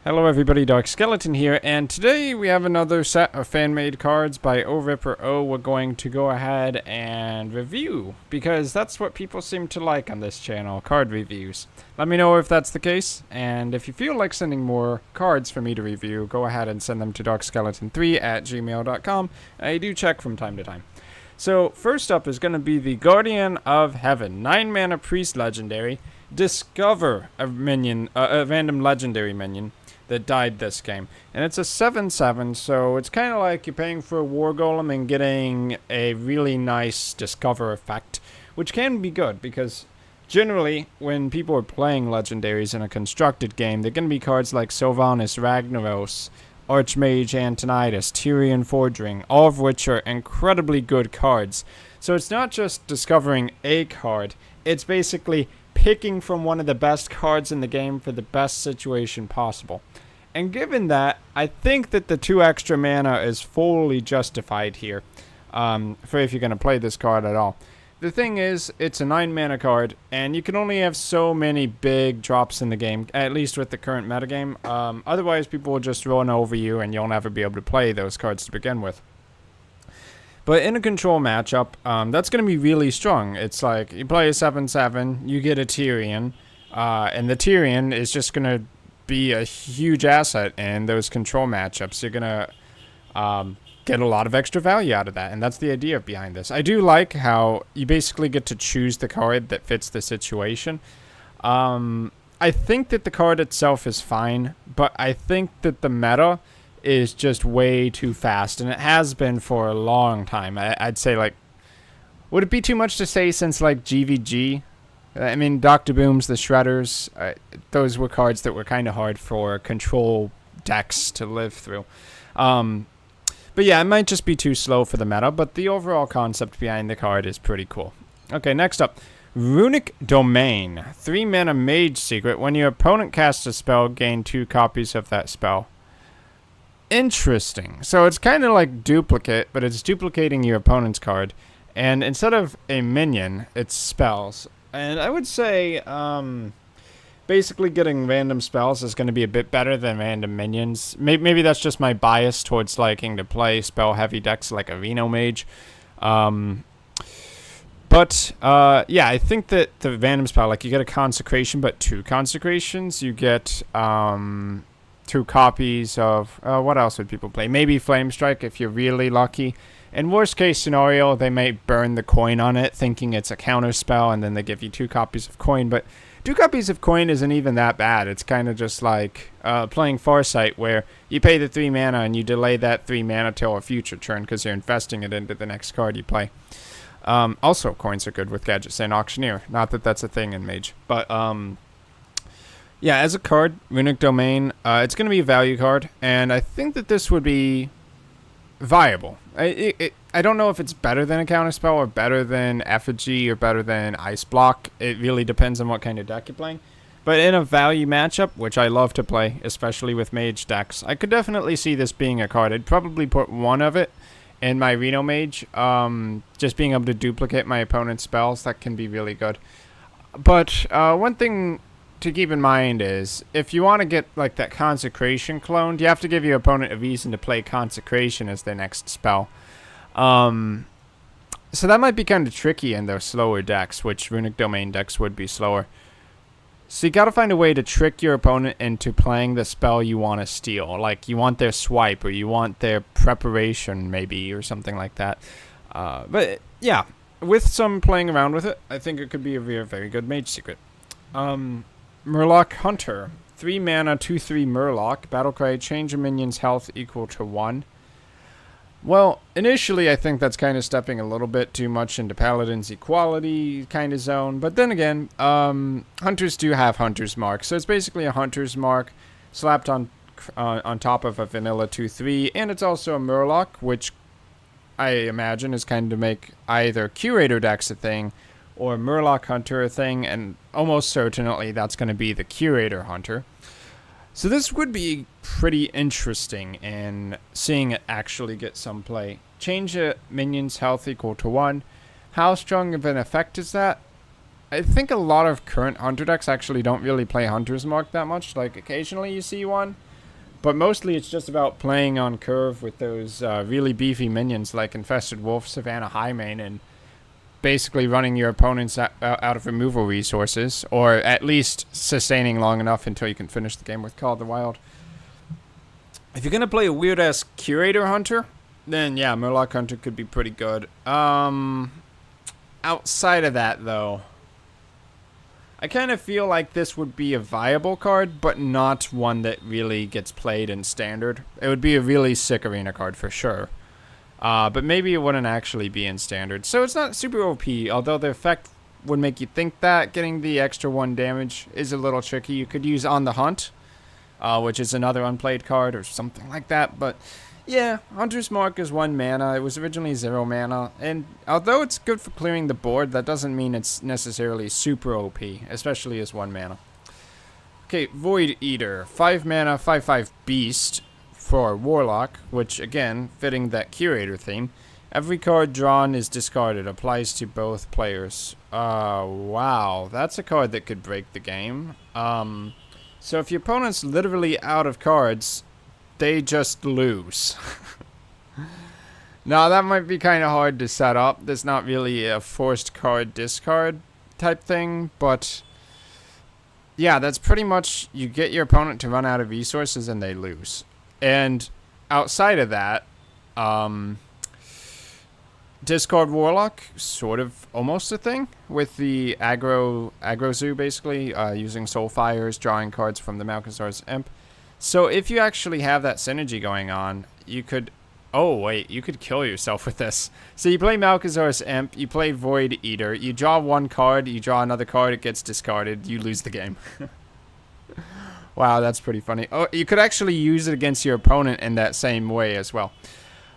Hello everybody, Darkskeleton here, and today we have another set of fan-made cards by ORipperO we're going to go ahead and review, because that's what people seem to like on this channel, card reviews. Let me know if that's the case, and if you feel like sending more cards for me to review, go ahead and send them to darkskeleton3@gmail.com. I do check from time to time. So, first up is going to be the Guardian of Heaven, 9-mana Priest Legendary. Discover a minion, a random legendary minion that died this game, and it's a 7/7, so it's kind of like you're paying for a war golem and getting a really nice discover effect, which can be good because generally when people are playing legendaries in a constructed game, they're going to be cards like Sylvanas Ragnaros, Archmage Antonidas, Tyrian Forging, all of which are incredibly good cards. So it's not just discovering a card, it's basically picking from one of the best cards in the game for the best situation possible. And given that, I think that the 2 extra mana is fully justified here, for if you're going to play this card at all. The thing is, it's a 9-mana card, and you can only have so many big drops in the game, at least with the current metagame. Otherwise, people will just run over you, and you'll never be able to play those cards to begin with. But in a control matchup, that's going to be really strong. It's like, you play a 7/7, you get a Tyrian, and the Tyrian is just going to be a huge asset in those control matchups. You're going to get a lot of extra value out of that, and that's the idea behind this. I do like how you basically get to choose the card that fits the situation. I think that the card itself is fine, but I think that the meta is just way too fast, and it has been for a long time. I'd say, like, would it be too much to say since, like, GVG? I mean, Dr. Boom's, the Shredders, those were cards that were kind of hard for control decks to live through. But yeah, it might just be too slow for the meta, but the overall concept behind the card is pretty cool. Okay, next up, Runic Domain, 3-mana Mage Secret. When your opponent casts a spell, gain 2 copies of that spell. Interesting. So it's kind of like duplicate, but it's duplicating your opponent's card. And instead of a minion, it's spells. And I would say, basically getting random spells is going to be a bit better than random minions. Maybe that's just my bias towards liking to play spell-heavy decks like a Reno Mage. Yeah, I think that the random spell, like, you get a Consecration, but 2 Consecrations. You get 2 copies of, what else would people play? Maybe Flame Strike if you're really lucky. In worst case scenario, they may burn the coin on it, thinking it's a counter spell, and then they give you 2 copies of coin. But 2 copies of coin isn't even that bad. It's kind of just like playing Farsight, where you pay the 3 mana and you delay that 3 mana till a future turn because you're investing it into the next card you play. Also, coins are good with Gadgets and Auctioneer. Not that that's a thing in Mage. But, yeah, as a card, Runic Domain, it's going to be a value card, and I think that this would be viable. I don't know if it's better than a counterspell or better than Effigy or better than Ice Block. It really depends on what kind of deck you're playing. But in a value matchup, which I love to play, especially with Mage decks, I could definitely see this being a card. I'd probably put one of it in my Reno Mage. Just being able to duplicate my opponent's spells, that can be really good. But one thing to keep in mind is, if you want to get like that Consecration cloned, you have to give your opponent a reason to play Consecration as their next spell. So that might be kind of tricky in those slower decks, which Runic Domain decks would be slower. So you gotta find a way to trick your opponent into playing the spell you want to steal. Like, you want their swipe, or you want their preparation, maybe, or something like that. But yeah, with some playing around with it, I think it could be a very, very good Mage Secret. Murloc Hunter, 3-mana, 2/3 Murloc. Battlecry, change a minion's health equal to 1. Well, initially I think that's kind of stepping a little bit too much into Paladin's Equality kind of zone. But then again, Hunters do have Hunter's Mark. So it's basically a Hunter's Mark slapped on top of a vanilla 2/3. And it's also a Murloc, which I imagine is kind of make either Curator decks a thing or Murloc Hunter a thing, and almost certainly that's going to be the Curator Hunter. So this would be pretty interesting in seeing it actually get some play. Change a minion's health equal to 1. How strong of an effect is that? I think a lot of current Hunter decks actually don't really play Hunter's Mark that much. Like, occasionally you see one, But mostly it's just about playing on curve with those really beefy minions like Infested Wolf, Savannah Highmane, and basically running your opponents out of removal resources, or at least sustaining long enough until you can finish the game with Call of the Wild. If you're going to play a weird-ass Curator Hunter, then yeah, Murloc Hunter could be pretty good. Outside of that, though, I kind of feel like this would be a viable card, but not one that really gets played in Standard. It would be a really sick arena card for sure. But maybe it wouldn't actually be in Standard. So it's not super OP, although the effect would make you think that. Getting the extra 1 damage is a little tricky. You could use On the Hunt, which is another unplayed card or something like that. But yeah, Hunter's Mark is 1 mana. It was originally 0 mana. And although it's good for clearing the board, that doesn't mean it's necessarily super OP, especially as 1 mana. Okay, Void Eater. 5 mana, 5/5 beast for Warlock, which again, fitting that Curator theme. Every card drawn is discarded. Applies to both players. Wow. That's a card that could break the game. So if your opponent's literally out of cards, they just lose. Now, that might be kind of hard to set up. There's not really a forced card discard type thing, but yeah, that's pretty much you get your opponent to run out of resources and they lose. And outside of that, discard Warlock, sort of almost a thing with the aggro zoo, basically, using Soul Fires, drawing cards from the Malchezaar's Imp. So if you actually have that synergy going on, you could... Oh, wait, you could kill yourself with this. So you play Malchezaar's Imp, you play Void Eater, you draw 1 card, you draw another card, it gets discarded, you lose the game. Wow, that's pretty funny. Oh, you could actually use it against your opponent in that same way as well.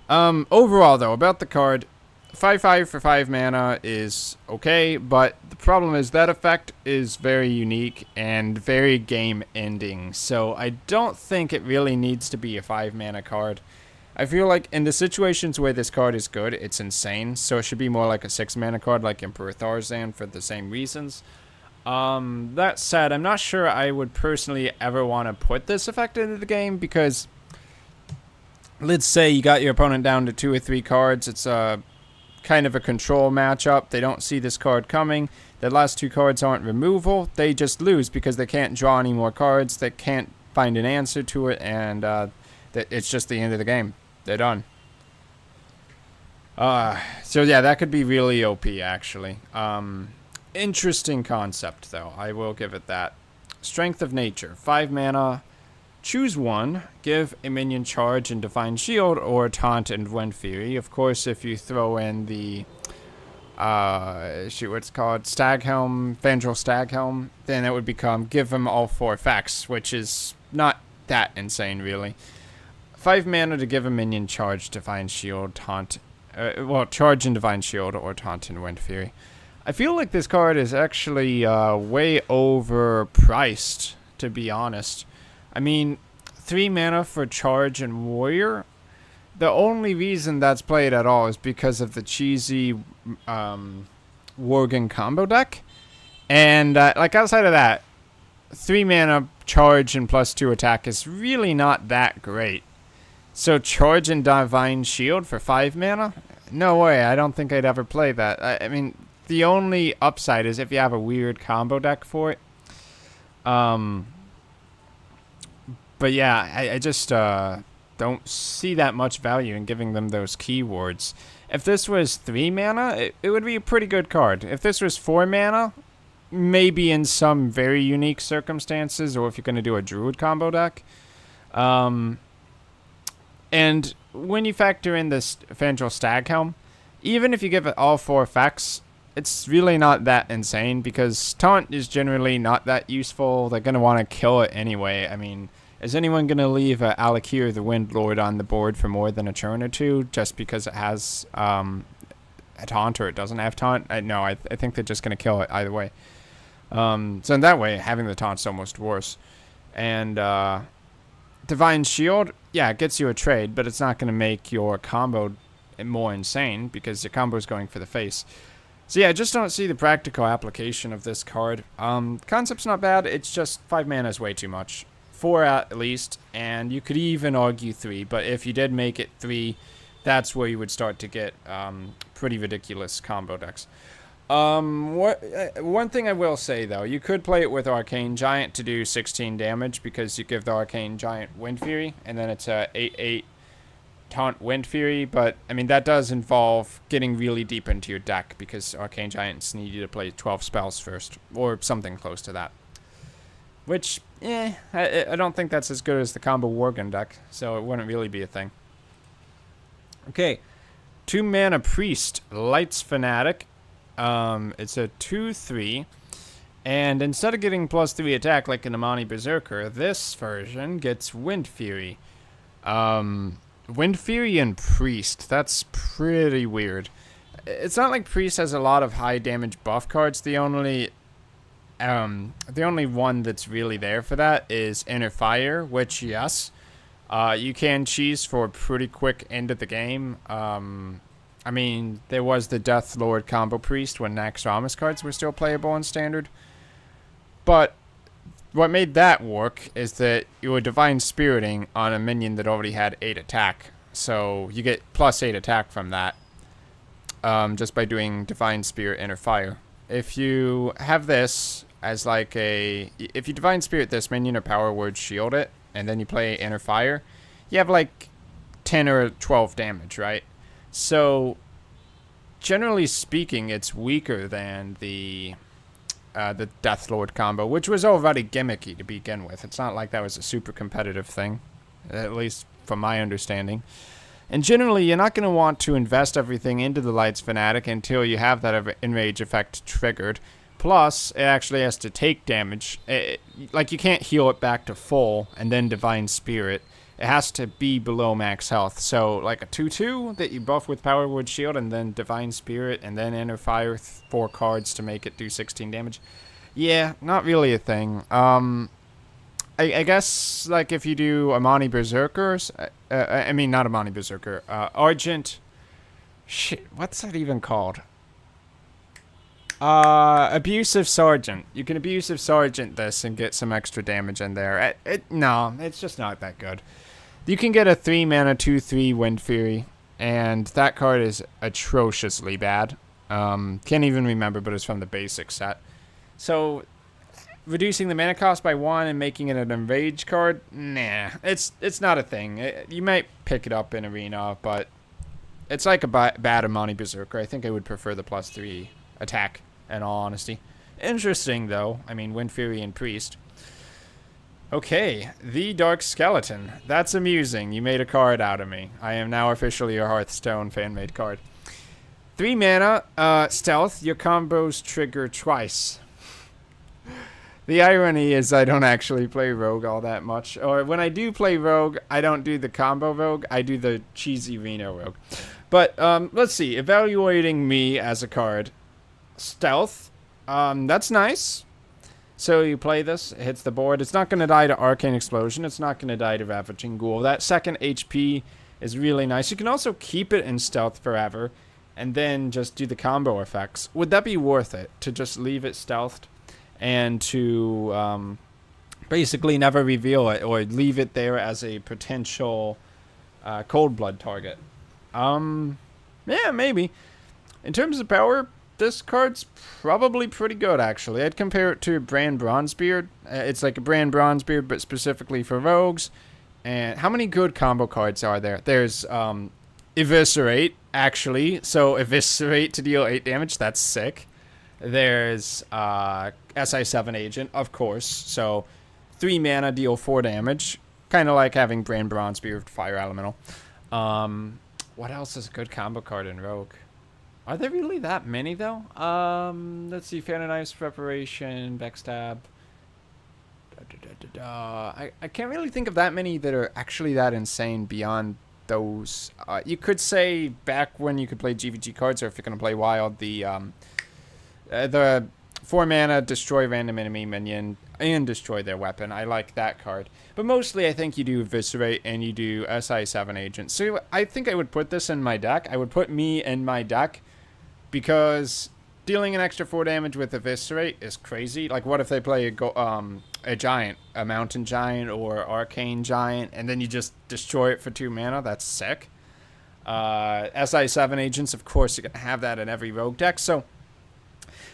Overall, though, about the card, 5/5 for 5 mana is okay, but the problem is that effect is very unique and very game-ending, so I don't think it really needs to be a 5 mana card. I feel like in the situations where this card is good, it's insane, so it should be more like a 6 mana card like Emperor Tharzan for the same reasons. That said, I'm not sure I would personally ever want to put this effect into the game, because let's say you got your opponent down to 2 or 3 cards, it's a kind of a control matchup, they don't see this card coming, the last 2 cards aren't removal, they just lose because they can't draw any more cards, they can't find an answer to it, and it's just the end of the game. They're done. So yeah, that could be really OP, actually. Interesting concept, though. I will give it that. Strength of Nature. 5 mana. Choose 1. Give a minion charge and Divine Shield, or Taunt and Wind Fury. Of course, if you throw in the... shoot, what's it called? Staghelm. Vandrel Staghelm. Then it would become give them all 4 effects, which is not that insane, really. 5 mana to give a minion charge, Divine Shield, Taunt... charge and Divine Shield, or Taunt and Wind Fury. I feel like this card is actually way overpriced, to be honest. I mean, 3 mana for Charge and Warrior. The only reason that's played at all is because of the cheesy Worgen combo deck. And like outside of that, 3 mana Charge and +2 attack is really not that great. So Charge and Divine Shield for 5 mana? No way, I don't think I'd ever play that. I mean... The only upside is if you have a weird combo deck for it. But yeah, I just don't see that much value in giving them those keywords. If this was 3 mana, it would be a pretty good card. If this was 4 mana, maybe in some very unique circumstances, or if you're going to do a Druid combo deck. And when you factor in this Vandrel Staghelm, even if you give it all 4 effects, it's really not that insane, because Taunt is generally not that useful. They're going to want to kill it anyway. I mean, is anyone going to leave Alakir the Windlord on the board for more than a turn or 2 just because it has a Taunt or it doesn't have Taunt? No, I think they're just going to kill it either way. So in that way, having the Taunt's almost worse. And Divine Shield, yeah, it gets you a trade, but it's not going to make your combo more insane because your combo is going for the face. So yeah, I just don't see the practical application of this card. Concept's not bad, it's just 5 mana is way too much. 4 at least, and you could even argue 3. But if you did make it 3, that's where you would start to get pretty ridiculous combo decks. One thing I will say, though, you could play it with Arcane Giant to do 16 damage, because you give the Arcane Giant Wind Fury, and then it's a 8/8 taunt Wind Fury. But I mean, that does involve getting really deep into your deck, because Arcane Giants need you to play 12 spells first, or something close to that. Which, I don't think that's as good as the combo Worgen deck, so it wouldn't really be a thing. Okay, 2 mana Priest, Lights Fanatic. It's a 2/3, and instead of getting +3 attack like in Amani Berserker, this version gets Wind Fury. Wind Fury and Priest, that's pretty weird. It's not like Priest has a lot of high damage buff cards. The only one that's really there for that is Inner Fire, which, yes, you can cheese for a pretty quick end of the game. I mean, there was the Death Lord combo Priest when Naxxramas cards were still playable in Standard. But what made that work is that you were Divine Spiriting on a minion that already had 8 attack. So you get +8 attack from that, just by doing Divine Spirit Inner Fire. If you have this as like if you Divine Spirit this minion or Power Word Shield it, and then you play Inner Fire, you have like 10 or 12 damage, right? So, generally speaking, it's weaker than the Death Lord combo, which was already gimmicky to begin with. It's not like that was a super competitive thing, at least from my understanding. And generally, you're not going to want to invest everything into the Lights Fanatic until you have that Enrage effect triggered. Plus, it actually has to take damage. Like, you can't heal it back to full and then Divine Spirit. It has to be below max health. So, like a 2/2 that you buff with Power Word Shield and then Divine Spirit and then Inner Fire 4 cards to make it do 16 damage. Yeah, not really a thing. I guess, like, if you do Amani Berserkers... I mean, not Amani Berserker. Argent... Shit, what's that even called? Abusive Sergeant. You can Abusive Sergeant this and get some extra damage in there. No, it's just not that good. You can get a 3 mana 2/3 Wind Fury, and that card is atrociously bad. Can't even remember, but it's from the basic set. So, reducing the mana cost by 1 and making it an Enrage card, nah, it's not a thing. You might pick it up in Arena, but it's like a bad Amani Berserker. I think I would prefer the +3 attack, in all honesty. Interesting, though. I mean, Wind Fury and Priest. Okay, the Darkskeleton. That's amusing. You made a card out of me. I am now officially a Hearthstone fan-made card. 3 mana, stealth. Your combos trigger twice. The irony is I don't actually play Rogue all that much. Or when I do play Rogue, I don't do the combo Rogue. I do the cheesy Reno Rogue. But, let's see. Evaluating me as a card. Stealth. That's nice. So you play this, it hits the board. It's not going to die to Arcane Explosion. It's not going to die to Ravaging Ghoul. That second HP is really nice. You can also keep it in stealth forever and then just do the combo effects. Would that be worth it, to just leave it stealthed and to basically never reveal it, or leave it there as a potential Cold Blood target? Yeah, maybe. In terms of power, this card's probably pretty good, actually. I'd compare it to Brand Bronzebeard. It's like a Brand Bronzebeard, but specifically for rogues. And how many good combo cards are there? There's Eviscerate, actually. So Eviscerate to deal 8 damage. That's sick. There's SI7 Agent, of course. So 3 mana, deal 4 damage. Kind of like having Brand Bronzebeard, Fire Elemental. What else is a good combo card in Rogue? Are there really that many, though? Let's see. Fan and Ice Preparation, Backstab. I can't really think of that many that are actually that insane beyond those. You could say back when you could play GVG cards, or if you're going to play Wild, the 4 mana destroy random enemy minion and destroy their weapon. I like that card. But mostly I think you do Eviscerate and you do SI7 Agent. So I think I would put this in my deck. I would put me in my deck because dealing an extra 4 damage with Eviscerate is crazy. Like, what if they play a giant, a mountain giant or arcane giant, and then you just destroy it for 2 mana? That's sick. SI7 agents, of course, you're going to have that in every rogue deck. So,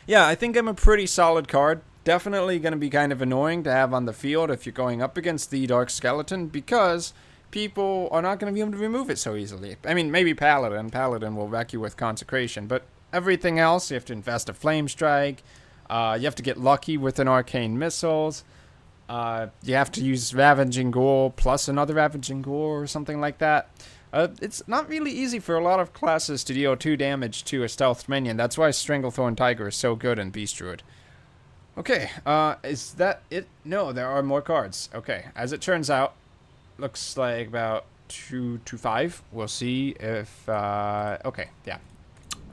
yeah, I think I'm a pretty solid card. Definitely going to be kind of annoying to have on the field if you're going up against the Darkskeleton, because people are not going to be able to remove it so easily. I mean, maybe Paladin. Paladin will wreck you with Consecration, but everything else, you have to invest a Flame Strike. You have to get lucky with an Arcane Missiles. You have to use Ravaging Ghoul plus another Ravaging Ghoul or something like that. It's not really easy for a lot of classes to deal 2 damage to a stealth minion. That's why Stranglethorn Tiger is so good in Beast Druid. Okay, is that it? No, there are more cards. Okay, as it turns out, looks like about 2 to 5. We'll see if, okay, yeah.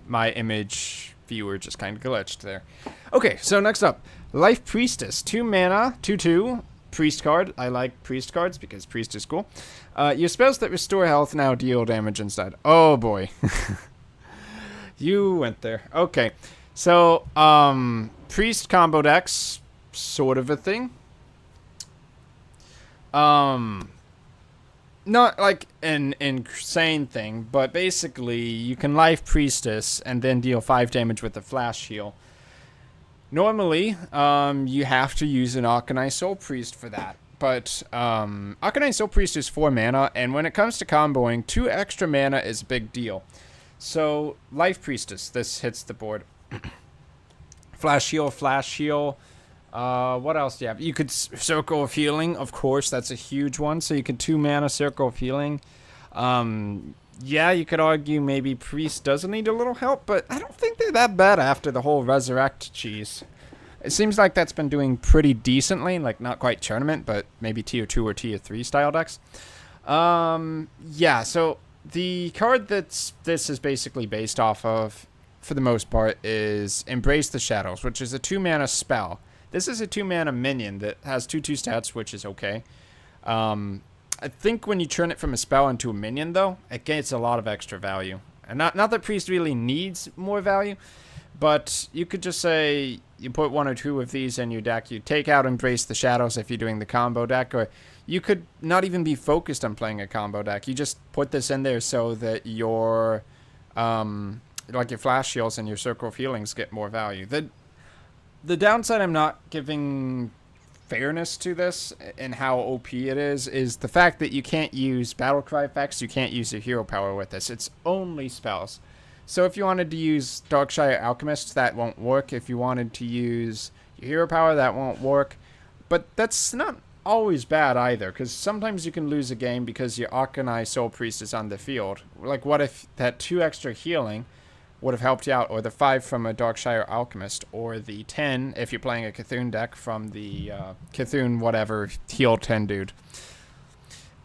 My image viewer just kind of glitched there. Okay, so next up, Life Priestess. 2 mana, 2/2. Priest card. I like priest cards because priest is cool. Your spells that restore health now deal damage instead. Oh boy. You went there. Okay. So, priest combo decks, sort of a thing. Not like an insane thing, but basically you can Life Priestess and then deal 5 damage with the Flash Heal. Normally, you have to use an Arcanine Soul Priest for that. But Arcanine Soul Priest is 4 mana, and when it comes to comboing, 2 extra mana is a big deal. So, Life Priestess, this hits the board. Flash Heal, Flash Heal. What else do you have? You could Circle of Healing, of course, that's a huge one. So you could 2 mana Circle of Healing. Yeah, you could argue maybe Priest doesn't need a little help, but I don't think they're that bad after the whole Resurrect cheese. It seems like that's been doing pretty decently, like not quite tournament, but maybe tier 2 or tier 3 style decks. Yeah, so the card this is basically based off of, for the most part, is Embrace the Shadows, which is a 2 mana spell. This is a 2 mana minion that has 2/2 stats, which is okay. I think when you turn it from a spell into a minion, though, it gets a lot of extra value. And not that Priest really needs more value, but you could just say you put 1 or 2 of these in your deck. You take out Embrace the Shadows if you're doing the combo deck, or you could not even be focused on playing a combo deck. You just put this in there so that your, like your Flash Heals and your Circle of Healings get more value. The downside I'm not giving fairness to this and how OP it is the fact that you can't use Battlecry effects, you can't use your hero power with this. It's only spells. So if you wanted to use Darkshire Alchemist, that won't work. If you wanted to use your hero power, that won't work. But that's not always bad either, because sometimes you can lose a game because your Arcanine Soul Priest is on the field. Like, what if that 2 extra healing would have helped you out, or the 5 from a Darkshire Alchemist, or the 10 if you're playing a Cthulhu deck from the Cthulhu whatever heal 10 dude.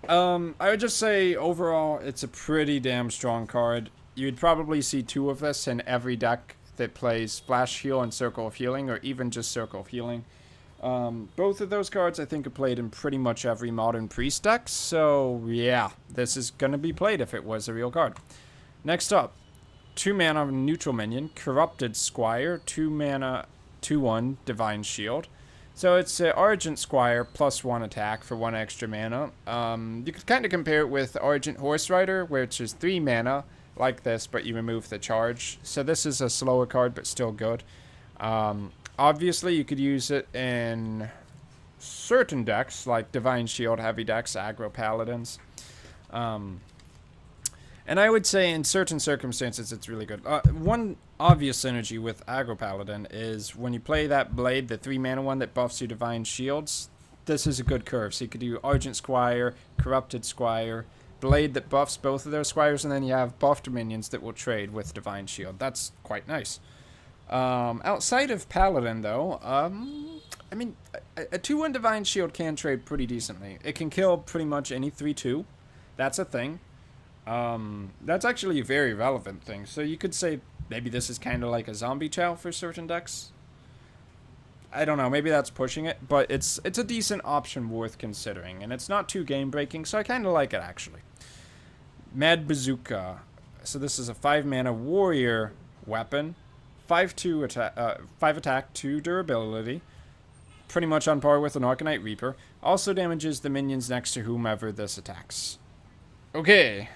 I would just say overall it's a pretty damn strong card. You'd probably see 2 of this in every deck that plays Flash Heal and Circle of Healing, or even just Circle of Healing. Both of those cards I think are played in pretty much every modern Priest deck, so yeah, this is going to be played if it was a real card. Next up, 2 mana neutral minion, Corrupted Squire, 2 mana, 2/1 Divine Shield. So it's Argent Squire plus 1 attack for 1 extra mana. You could kind of compare it with Argent Horse Rider, which is 3 mana, like this, but you remove the charge. So this is a slower card, but still good. Obviously, you could use it in certain decks, like Divine Shield heavy decks, aggro paladins. And I would say in certain circumstances it's really good. One obvious synergy with Aggro Paladin is when you play that Blade, the 3 mana one that buffs your Divine Shields, this is a good curve. So you could do Argent Squire, Corrupted Squire, Blade that buffs both of those Squires, and then you have buffed minions that will trade with Divine Shield. That's quite nice. Outside of Paladin, though, I mean, a 2/1 Divine Shield can trade pretty decently. It can kill pretty much any 3/2. That's a thing. That's actually a very relevant thing. So you could say maybe this is kind of like a zombie chow for certain decks. I don't know, maybe that's pushing it, but it's a decent option worth considering, and it's not too game breaking, so I kind of like it actually. Mad Bazooka. So this is a 5 mana warrior weapon. 5 attack, 2 durability. Pretty much on par with an Arcanite Reaper. Also damages the minions next to whomever this attacks. Okay.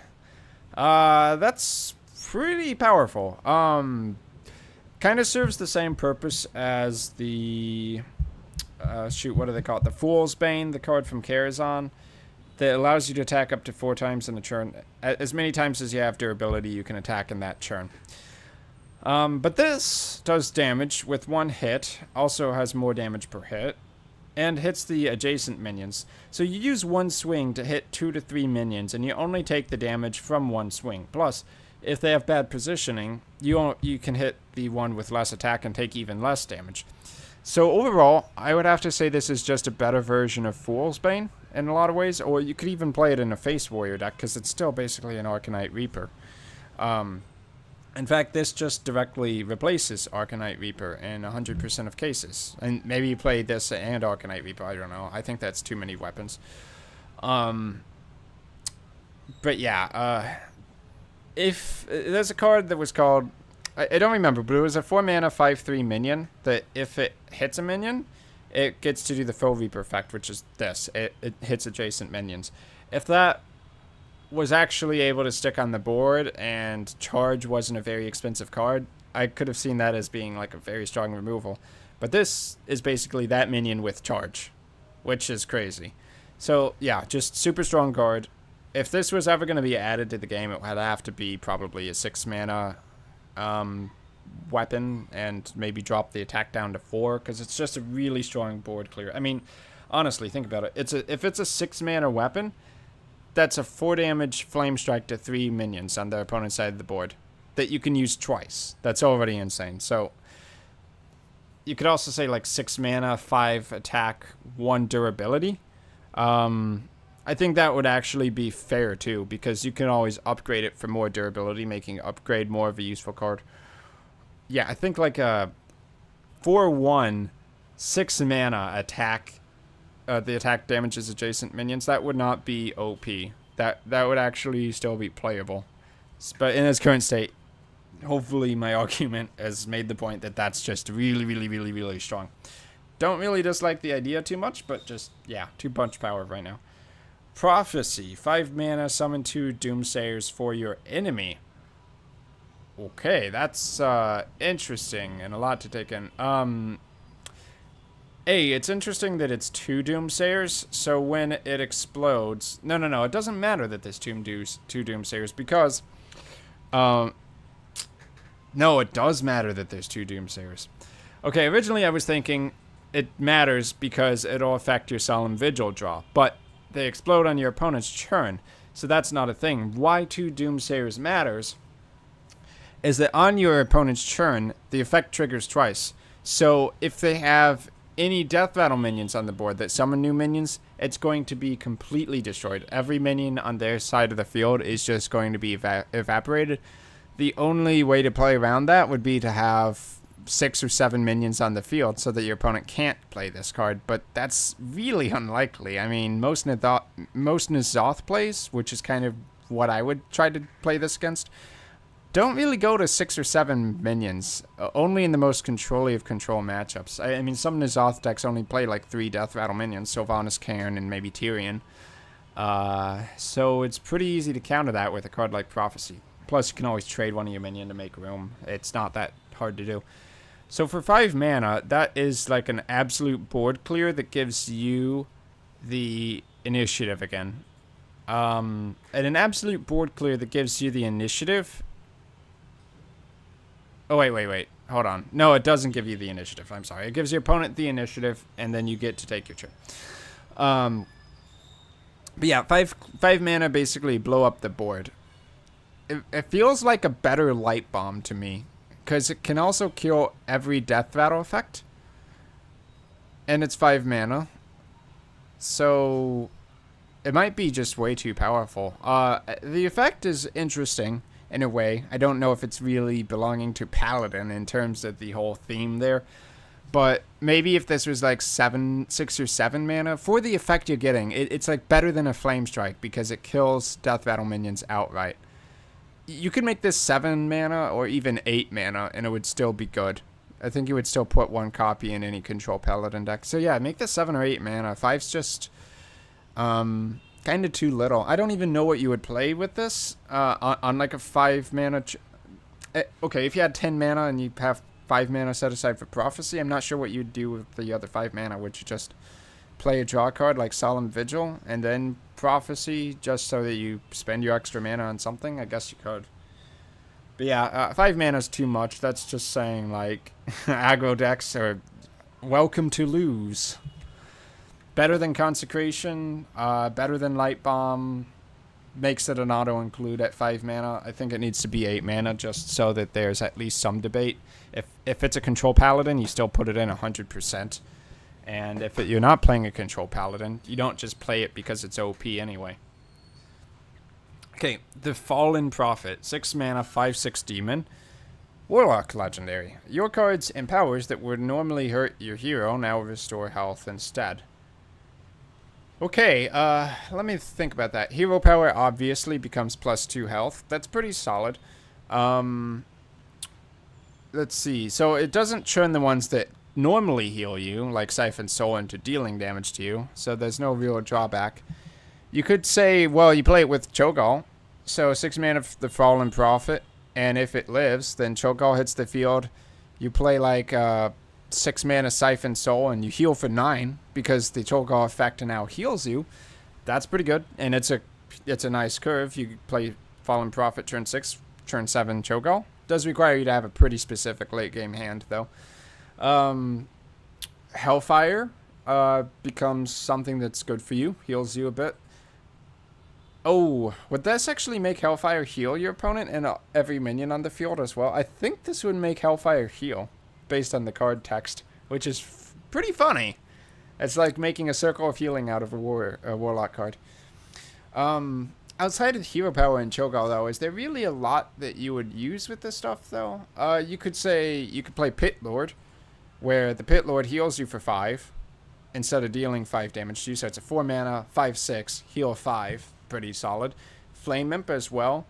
That's pretty powerful. Kind of serves the same purpose as the... what do they call it? The Fool's Bane, the card from Karazhan. That allows you to attack up to 4 times in a turn. As many times as you have durability, you can attack in that turn. But this does damage with 1 hit. Also has more damage per hit. And hits the adjacent minions. So you use 1 swing to hit 2 to 3 minions. And you only take the damage from 1 swing. Plus, if they have bad positioning, you can hit the one with less attack and take even less damage. So overall, I would have to say this is just a better version of Fool's Bane in a lot of ways, or you could even play it in a Face Warrior deck because it's still basically an Arcanite Reaper. In fact, this just directly replaces Arcanite Reaper in 100% of cases. And maybe you play this and Arcanite Reaper, I don't know. I think that's too many weapons. But yeah, if there's a card that was called... I don't remember, but it was a 4-mana 5/3 minion that if it hits a minion, it gets to do the Foe Reaper effect, which is this. It hits adjacent minions. If that was actually able to stick on the board and charge wasn't a very expensive card, I could have seen that as being like a very strong removal. But this is basically that minion with charge, which is crazy. So yeah, just super strong card. If this was ever going to be added to the game, it would have to be probably a 6-mana... weapon and maybe drop the attack down to 4 because it's just a really strong board clear. I mean, honestly, think about it. If it's a 6-mana weapon, that's a 4 damage flame strike to 3 minions on the opponent's side of the board that you can use twice. That's already insane. So you could also say like 6 mana, 5 attack, 1 durability. I think that would actually be fair too, because you can always upgrade it for more durability, making upgrade more of a useful card. Yeah, I think like a 4/1, 6 mana attack, the attack damages adjacent minions. That would not be OP. That would actually still be playable. But in its current state, hopefully my argument has made the point that that's just really, really, really, really strong. Don't really dislike the idea too much, but just, yeah, too much power right now. Prophecy, 5 mana, summon 2 Doomsayers for your enemy. Okay, that's interesting and a lot to take in. It's interesting that it's 2 Doomsayers, so when it explodes... No, it doesn't matter that there's 2 Doomsayers because... no, it does matter that there's 2 Doomsayers. Okay, originally I was thinking it matters because it'll affect your Solemn Vigil draw, but... they explode on your opponent's turn, so that's not a thing. Why 2 Doomsayers matters is that on your opponent's turn, the effect triggers twice. So if they have any Death Rattle minions on the board that summon new minions, it's going to be completely destroyed. Every minion on their side of the field is just going to be evaporated. The only way to play around that would be to have 6 or 7 minions on the field so that your opponent can't play this card, but that's really unlikely. I mean, most N'Zoth plays, which is kind of what I would try to play this against, don't really go to 6 or 7 minions, only in the most control of control matchups. I mean, some N'Zoth decks only play like 3 Death Rattle minions, Sylvanas, Cairn, and maybe Tyrion. So it's pretty easy to counter that with a card like Prophecy. Plus, you can always trade one of your minion to make room. It's not that hard to do. So for 5 mana, that is like an absolute board clear that gives you the initiative again. And an absolute board clear that gives you the initiative... Oh, wait. Hold on. No, it doesn't give you the initiative. I'm sorry. It gives your opponent the initiative, and then you get to take your turn. But yeah, 5 mana basically blow up the board. It feels like a better Light Bomb to me, because it can also kill every Death Rattle effect. And it's 5 mana. So it might be just way too powerful. The effect is interesting in a way. I don't know if it's really belonging to Paladin in terms of the whole theme there. But maybe if this was like 6 or 7 mana, for the effect you're getting, it's like better than a Flame Strike because it kills Death Rattle minions outright. you could make this 7 mana or even 8 mana, and it would still be good. I think you would still put 1 copy in any control paladin deck. So yeah, make this 7 or 8 mana. 5's just kind of too little. I don't even know what you would play with this on like a 5 mana. Okay, if you had 10 mana and you have 5 mana set aside for Prophecy, I'm not sure what you'd do with the other 5 mana. Would you just play a draw card like Solemn Vigil and then Prophecy just so that you spend your extra mana on something? I guess you could. But yeah, 5 mana is too much. That's just saying, like, aggro decks are welcome to lose. Better than Consecration, better than Light Bomb, makes it an auto-include at 5 mana. I think it needs to be 8 mana just so that there's at least some debate. If it's a Control Paladin, you still put it in 100%. And if you're not playing a Control Paladin, you don't just play it because it's OP anyway. Okay, the Fallen Prophet, 6 mana, 5/6 demon, Warlock legendary. Your cards and powers that would normally hurt your hero now restore health instead. Okay, let me think about that. Hero power obviously becomes +2 health. That's pretty solid. Let's see. So it doesn't churn the ones that normally heal you, like Siphon Soul, into dealing damage to you. So there's no real drawback. You could say, well, you play it with Cho'Gall. So 6 mana of the Fallen Prophet, and if it lives, then Cho'Gall hits the field. You play like 6 mana Siphon Soul, and you heal for 9 because the Cho'Gall effect now heals you. That's pretty good, and it's a nice curve. You play Fallen Prophet turn 6, turn 7 Cho'Gall. Does require you to have a pretty specific late game hand though. Hellfire becomes something that's good for you, heals you a bit. Oh, would this actually make Hellfire heal your opponent and every minion on the field as well? I think this would make Hellfire heal, based on the card text, which is pretty funny. It's like making a circle of healing out of a Warlock card. Outside of Hero Power and Cho'Gall, though, is there really a lot that you would use with this stuff, though? You could say, you could play Pit Lord, where the Pit Lord heals you for 5, instead of dealing 5 damage to you, so it's a 4 mana, 5/6, heal 5. Pretty solid. Flame Imp as well.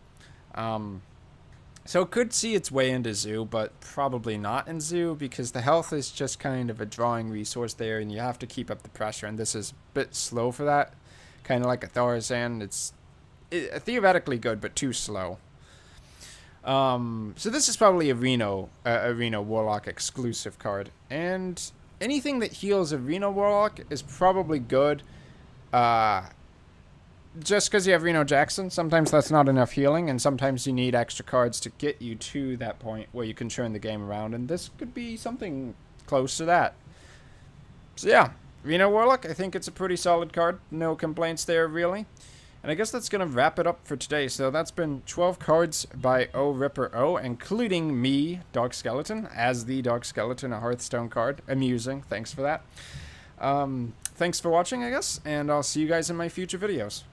So it could see its way into Zoo, but probably not in Zoo because the health is just kind of a drawing resource there, and you have to keep up the pressure, and this is a bit slow for that. Kind of like a Thorazan. It's theoretically good, but too slow. So this is probably a Reno Warlock exclusive card, and anything that heals a Reno Warlock is probably good. Just because you have Reno Jackson, sometimes that's not enough healing, and sometimes you need extra cards to get you to that point where you can turn the game around, and this could be something close to that. So yeah, Reno Warlock, I think it's a pretty solid card. No complaints there, really. And I guess that's going to wrap it up for today. So that's been 12 cards by ORipperO, including me, Darkskeleton, as the Darkskeleton, a Hearthstone card. Amusing. Thanks for that. Thanks for watching, I guess, and I'll see you guys in my future videos.